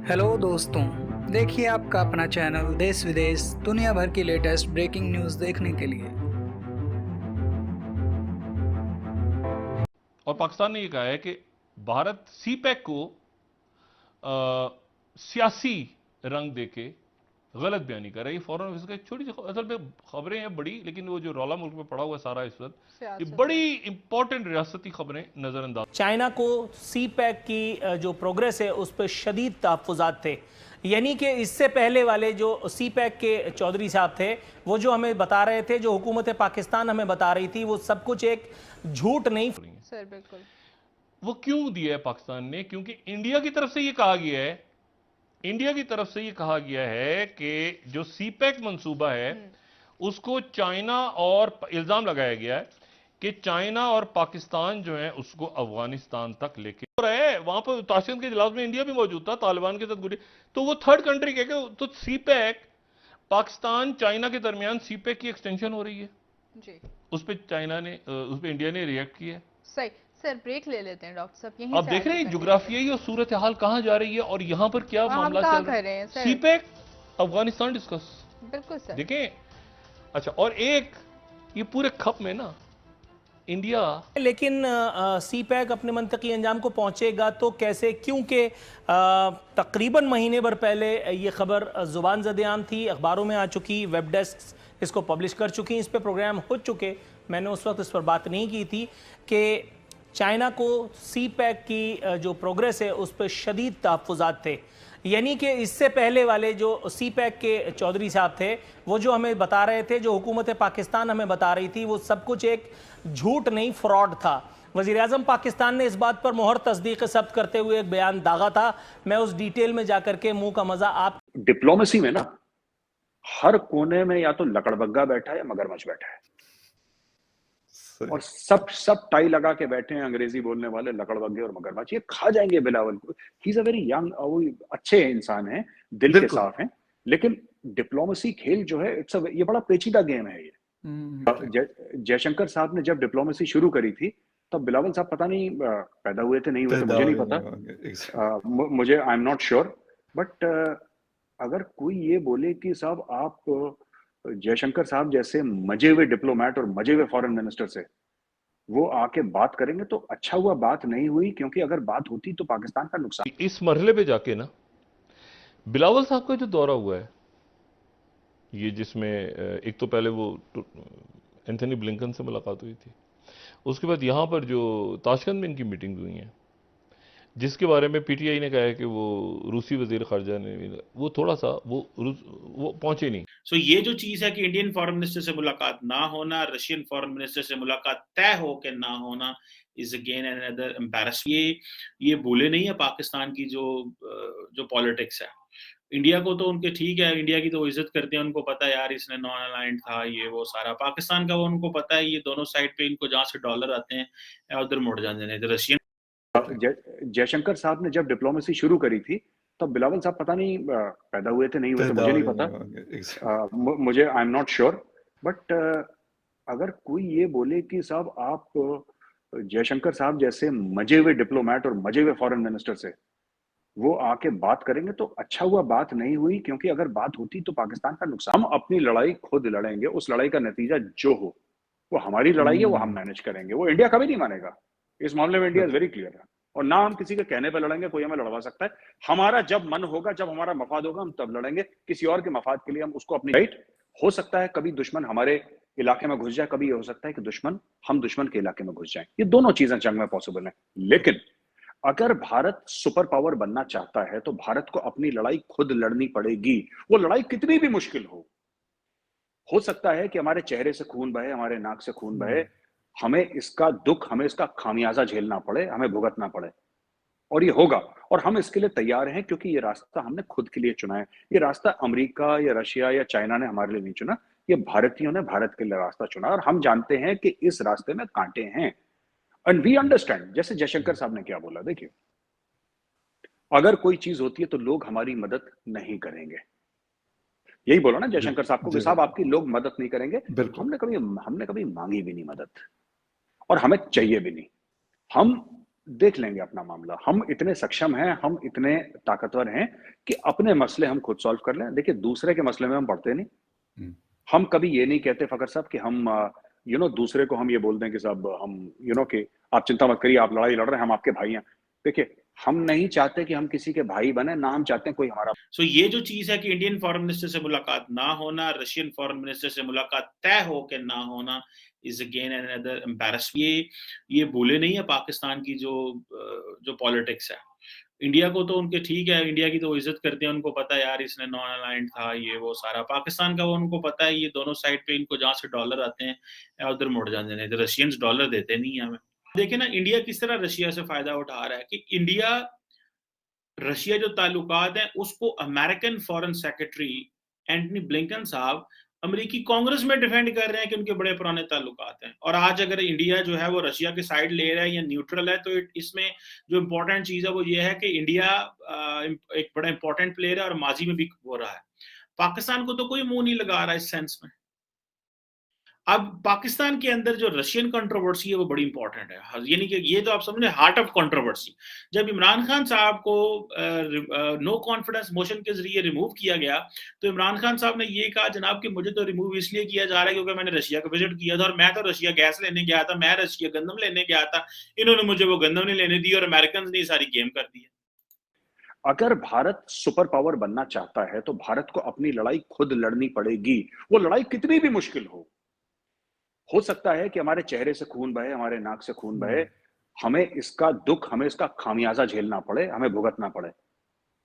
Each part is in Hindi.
हेलो दोस्तों, देखिए आपका अपना चैनल देश विदेश दुनिया भर की लेटेस्ट ब्रेकिंग न्यूज़ देखने के लिए। और पाकिस्तान ने ये कहा है कि भारत सीपैक को सियासी रंग देके गलत बयानी कर रहा है। ये फॉरेन ऑफिस का एक छोटी सी असल में खबरें हैं बड़ी, लेकिन वो जो रौला मुल्क में पड़ा हुआ है सारा इस वक्त, ये सियासत है। बड़ी इंपॉर्टेंट रियासती खबरें नजरअंदाज। चाइना को सी पैक की जो प्रोग्रेस है उस पर शदीद तहफ़्फ़ुज़ात थे। यानी कि इससे पहले वाले जो सी पैक के चौधरी साहब थे वो जो हमें बता रहे थे, जो हुकूमत पाकिस्तान हमें बता रही थी, वो सब कुछ एक झूठ नहीं। सर बिल्कुल। वो क्यों दिया है पाकिस्तान ने? क्योंकि इंडिया की तरफ से ये कहा गया है, इंडिया की तरफ से ये कहा गया है कि जो सीपैक मंसूबा है उसको चाइना, और इल्जाम लगाया गया है कि चाइना और पाकिस्तान जो है उसको अफगानिस्तान तक लेके हो रहा है। वहां पर ताशकंद के इजलास में इंडिया भी मौजूद था, तालिबान के साथ गुरी, तो वो थर्ड कंट्री कह, तो सीपैक पाकिस्तान चाइना के दरमियान सीपैक की एक्सटेंशन हो रही है। जी उस पर चाइना ने, उस पर इंडिया ने रिएक्ट किया है। सही। सर ब्रेक ले लेते हैं डॉक्टर साहब, यहीं आप से देख आगे रहे हैं कंटिन्यू जुग्राफियाई करेंगे। और सूरत हाल कहां जा रही है, और यहां पर क्या और हम मामला कहाँ चल रहा कर रहे हैं है। सर? सीपैक अफगानिस्तान डिस्कस बिल्कुल सर। देखें। अच्छा, और एक ये पूरे खप में ना इंडिया, लेकिन सी पैक अपने मंतकी अंजाम को पहुंचेगा तो कैसे? क्योंकि तकरीबन महीने भर पहले ये खबर ज़ुबान ज़द-ए-आम थी, अखबारों में आ चुकी, वेब डेस्क इसको पब्लिश कर चुकी, इस पर प्रोग्राम हो चुके। मैंने उस वक्त इस पर बात नहीं की थी कि चाइना को सी पैक की जो प्रोग्रेस है उस पर शदीद तहफ़्फ़ुज़ात थे। यानी कि इससे पहले वाले जो सी पैक के चौधरी साहब थे वो जो हमें बता रहे थे, जो हुकूमत पाकिस्तान हमें बता रही थी, वो सब कुछ एक झूठ नहीं, फ्रॉड था। वज़ीर-ए-आज़म पाकिस्तान ने इस बात पर मोहर तस्दीक सब्त करते हुए एक बयान दागा था। मैं उस डिटेल में जाकर के मुंह का मजा आप डिप्लोमेसी में ना हर कोने में या तो लकड़बग्गा बैठा है या मगरमच्छ बैठा है, और सब सब टाई लगा के बैठे हैं अंग्रेजी बोलने वाले लकड़बग्गे और मगरमच्छ। ये खा जाएंगे बिलावल को। He is a very young, वो अच्छे इंसान हैं, दिल के साफ हैं, लेकिन डिप्लोमेसी खेल जो है ये बड़ा पेचीदा गेम है ये। जयशंकर साहब ने जब डिप्लोमेसी शुरू करी थी तब बिलावल साहब पता नहीं पैदा हुए थे नहीं हुए थे, मुझे नहीं पता, मुझे I am not sure, but अगर कोई ये बोले कि साहब आप जयशंकर साहब जैसे मजे हुए डिप्लोमेट और मजे हुए फॉरेन मिनिस्टर से वो आके बात करेंगे तो अच्छा हुआ बात नहीं हुई, क्योंकि अगर बात होती तो पाकिस्तान का नुकसान। इस मरहले पे जाके ना बिलावल साहब का जो दौरा हुआ है, ये जिसमें एक तो पहले वो एंथनी ब्लिंकन से मुलाकात हुई थी, उसके बाद यहां पर जो ताशकंद में इनकी मीटिंग हुई है, जिसके बारे में पीटीआई ने कहा है कि वो रूसी वजीर खारजा ने, वो थोड़ा सा वो पहुंचे नहीं। ये जो चीज है कि इंडियन फॉरेन मिनिस्टर से मुलाकात ना होना, रशियन फॉरेन मिनिस्टर से मुलाकात तय हो के ना होना, इज अगेन अनदर एम्बैरेसमेंट। ये बोले नहीं है पाकिस्तान की जो पॉलिटिक्स है। इंडिया को तो उनके ठीक है, इंडिया की तो इज्जत करते हैं, उनको पता है यार इसने नॉन अलाइंड था, ये वो सारा। पाकिस्तान का वो उनको पता है, ये दोनों साइड पे इनको जहां से डॉलर आते हैं उधर मुड़ जाते हैं। रशियन जयशंकर साहब ने जब डिप्लोमेसी शुरू करी थी तब बिलावल साहब पता नहीं पैदा हुए थे नहीं हुए थे, मुझे नहीं पता, मुझे I am not sure, but अगर कोई ये बोले कि साहब आप जयशंकर साहब जैसे मजे हुए डिप्लोमेट और मजे हुए फॉरेन मिनिस्टर से वो आके बात करेंगे तो अच्छा हुआ बात नहीं हुई, क्योंकि अगर बात होती तो पाकिस्तान का नुकसान। हम अपनी लड़ाई खुद लड़ेंगे, उस लड़ाई का नतीजा जो हो वो हमारी लड़ाई है, वो हम मैनेज करेंगे, वो इंडिया कभी नहीं मानेगा। इस मामले में इंडिया इज वेरी क्लियर है, और ना हम किसी के कहने पे लड़ेंगे, कोई हमें लड़वा सकता है। हमारा जब मन होगा, जब हमारा मफाद होगा, हम तब लड़ेंगे। किसी और के मफाद के लिए हम उसको अपनी राइट। हो सकता है कभी दुश्मन हमारे इलाके में घुस जाए, कभी हो सकता है कि हम दुश्मन के इलाके में घुस जाएं। ये दोनों चीजें जंग में पॉसिबल है, लेकिन अगर भारत सुपर पावर बनना चाहता है तो भारत को अपनी लड़ाई खुद लड़नी पड़ेगी, वो लड़ाई कितनी भी मुश्किल हो सकता है कि हमारे चेहरे से खून बहे, हमारे नाक से खून बहे, हमें इसका दुख, हमें इसका खामियाजा झेलना पड़े, हमें भुगतना पड़े, और ये होगा, और हम इसके लिए तैयार हैं, क्योंकि ये रास्ता हमने खुद के लिए चुना है। ये रास्ता अमेरिका या रशिया या चाइना ने हमारे लिए नहीं चुना, ये भारतीयों ने भारत के लिए रास्ता चुना, और हम जानते हैं कि इस रास्ते में कांटे हैं, एंड वी अंडरस्टैंड। जैसे जयशंकर साहब ने क्या बोला, देखिए, अगर कोई चीज होती है तो लोग हमारी मदद नहीं करेंगे, यही बोला ना जयशंकर साहब को कि साहब आपकी लोग मदद नहीं करेंगे। हमने कभी मांगी भी नहीं मदद, और हमें चाहिए भी नहीं। हम देख लेंगे अपना मामला। हम इतने सक्षम हैं, हम इतने ताकतवर हैं कि अपने मसले हम खुद सॉल्व कर लें। देखिए, दूसरे के मसले में हम पड़ते नहीं। हम्म, हम कभी ये नहीं कहते फ़खर साहब कि हम दूसरे को हम ये बोल दें कि साहब हम कि आप चिंता मत करिए, आप लड़ाई लड़ रहे हैं, हम आपके भाई हैं। देखिए, हम नहीं चाहते कि हम किसी के भाई बने, ना हम चाहते हैं कोई हमारा। सो ये जो चीज है कि इंडियन फॉरेन मिनिस्टर से मुलाकात ना होना, रशियन फॉरेन मिनिस्टर से मुलाकात तय हो के ना होना इज अगेन अनदर एम्बैरेसमेंट। ये भूले नहीं है पाकिस्तान की जो पॉलिटिक्स है। इंडिया को तो उनके ठीक है, इंडिया की तो वो इज्जत करते हैं, उनको पता है यार इसने नॉन अलाइंड था, ये वो सारा। पाकिस्तान का वो उनको पता है, ये दोनों साइड पे इनको जहां से डॉलर आते हैं उधर मुड़ जाते हैं। तो रशियंस डॉलर देते नहीं हमें। देखिए ना, इंडिया किस तरह रशिया से फायदा उठा रहा है कि इंडिया रशिया जो ताल्लुकात हैं उसको American foreign secretary Antony Blinken साहब अमेरिकी कांग्रेस में डिफेंड कर रहे हैं कि उनके बड़े पुराने ताल्लुकात हैं। और आज अगर इंडिया जो है वो रशिया के साइड ले रहा है या न्यूट्रल है, तो इसमें जो इम्पोर्टेंट चीज है वो ये है कि इंडिया एक बड़ा इंपॉर्टेंट प्लेयर है और माजी में भी हो रहा है। पाकिस्तान को तो कोई मुंह नहीं लगा रहा इस सेंस में। अब पाकिस्तान के अंदर जो रशियन कंट्रोवर्सी है वो बड़ी इंपॉर्टेंट है, यानी कि ये तो आप समझे हार्ट ऑफ कंट्रोवर्सी। जब इमरान खान साहब को नो कॉन्फिडेंस मोशन के जरिए रिमूव किया गया, तो इमरान खान साहब ने ये कहा जनाब कि मुझे तो रिमूव इसलिए किया जा रहा है क्योंकि मैंने रशिया का विजिट किया था और मैं तो रशिया गैस लेने गया था, मैं रशिया गंदम लेने गया था, इन्होंने मुझे वो गंदम नहीं लेने दी और अमेरिकन ने सारी गेम कर दी है। अगर भारत सुपर पावर बनना चाहता है तो भारत को अपनी लड़ाई खुद लड़नी पड़ेगी, वो लड़ाई कितनी भी मुश्किल हो सकता है कि हमारे चेहरे से खून बहे, हमारे नाक से खून बहे, हमें इसका दुख, हमें इसका खामियाजा झेलना पड़े, हमें भुगतना पड़े,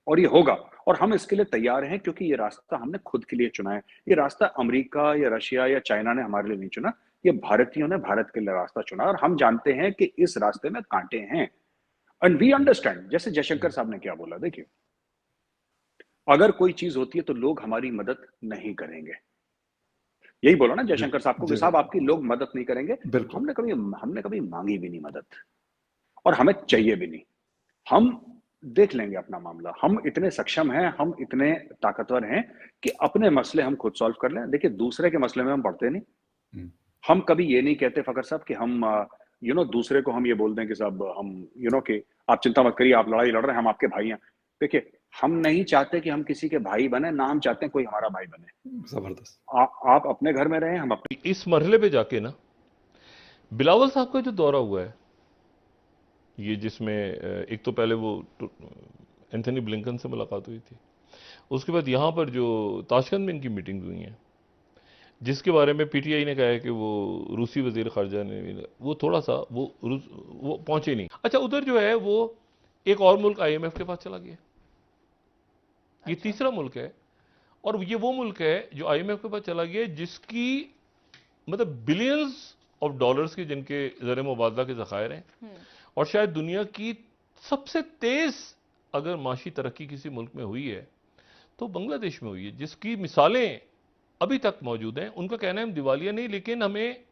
और ये होगा। और हम इसके लिए तैयार हैं क्योंकि ये रास्ता हमने खुद के लिए चुना है। ये रास्ता अमेरिका या रशिया या चाइना ने हमारे लिए नहीं चुना, ये भारतीयों ने भारत के लिए रास्ता चुना। और हम जानते हैं कि इस रास्ते में कांटे हैं, एंड वी अंडरस्टैंड। जैसे जयशंकर साहब ने क्या बोला, देखिए, अगर कोई चीज होती है तो लोग हमारी मदद नहीं करेंगे। यही बोला ना जयशंकर साहब को कि साहब आपकी लोग मदद नहीं करेंगे। हमने कभी मांगी भी नहीं मदद, और हमें चाहिए भी नहीं। हम देख लेंगे अपना मामला। हम इतने सक्षम हैं, हम इतने ताकतवर हैं कि अपने मसले हम खुद सॉल्व कर लें। देखिए, दूसरे के मसले में हम पड़ते नहीं। हम कभी ये नहीं कहते फ़खर साहब कि हम दूसरे को हम ये बोल दें कि साहब हम कि आप चिंता मत करिए, आप लड़ाई लड़ रहे हैं, हम आपके भाई हैं। देखिए, हम नहीं चाहते कि हम किसी के भाई बने, ना हम चाहते हैं कोई हमारा भाई बने। जबरदस्त। आप अपने घर में रहें, हम अपने। इस मरहले पे जाके ना बिलावल साहब का जो दौरा हुआ है, ये जिसमें एक तो पहले वो एंथनी ब्लिंकन से मुलाकात हुई थी, उसके बाद यहाँ पर जो ताशकंद में इनकी मीटिंग हुई हैं, जिसके बारे में पीटीआई ने कहा है कि वो रूसी वजीर खारजा ने वो थोड़ा सा वो पहुंचे नहीं। अच्छा, उधर जो है वो एक और मुल्क आईएमएफ के पास चला गया। ये तीसरा मुल्क है, और ये वो मुल्क है जो आईएमएफ के पास चला गया जिसकी मतलब बिलियंस ऑफ डॉलर्स के जिनके ज़र मुबादला के ज़खायर हैं, और शायद दुनिया की सबसे तेज अगर माशी तरक्की किसी मुल्क में हुई है तो बांग्लादेश में हुई है, जिसकी मिसालें अभी तक मौजूद हैं। उनका कहना है हम दिवालिया नहीं, लेकिन हमें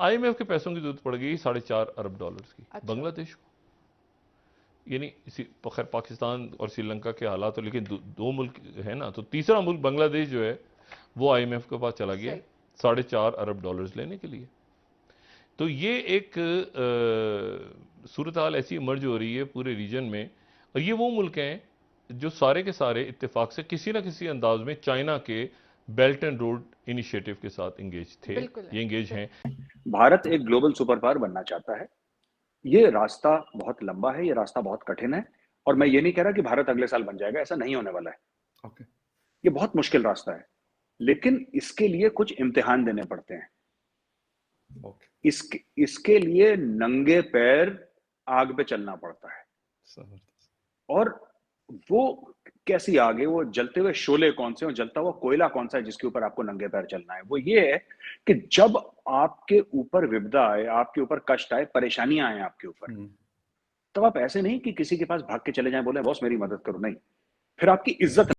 आईएमएफ के पैसों की जरूरत पड़ गई 4.5 अरब डॉलर्स की। अच्छा। बांग्लादेश को, यानी खैर पाकिस्तान और श्रीलंका के हालात तो, लेकिन दो मुल्क है ना, तो तीसरा मुल्क बांग्लादेश जो है वो आईएमएफ के पास चला गया 4.5 अरब डॉलर्स लेने के लिए। तो ये एक सूरत हाल ऐसी इमर्ज हो रही है पूरे रीजन में, और ये वो मुल्क हैं जो सारे के सारे इत्तेफाक से किसी ना किसी अंदाज में चाइना के बेल्ट एंड रोड इनिशिएटिव के साथ इंगेज थे, ये इंगेज हैं। भारत एक ग्लोबल सुपर पावर बनना चाहता है। ये रास्ता बहुत लंबा है, ये रास्ता बहुत कठिन है, और मैं ये नहीं कह रहा कि भारत अगले साल बन जाएगा, ऐसा नहीं होने वाला है। ओके। ये बहुत मुश्किल रास्ता है, लेकिन इसके लिए कुछ इम्तिहान देने पड़ते हैं। ओके। इसके लिए नंगे पैर आग पे चलना पड़ता है। और वो कैसी आग है, वो जलते हुए शोले कौन से, और जलता हुआ कोयला कौन सा है जिसके ऊपर आपको नंगे पैर चलना है? वो ये है कि जब आपके ऊपर विपदा आए, आपके ऊपर कष्ट आए, परेशानियां आए आपके ऊपर, तब आप ऐसे नहीं कि किसी के पास भाग के चले जाएं, बोले बॉस मेरी मदद करो, नहीं। फिर आपकी इज्जत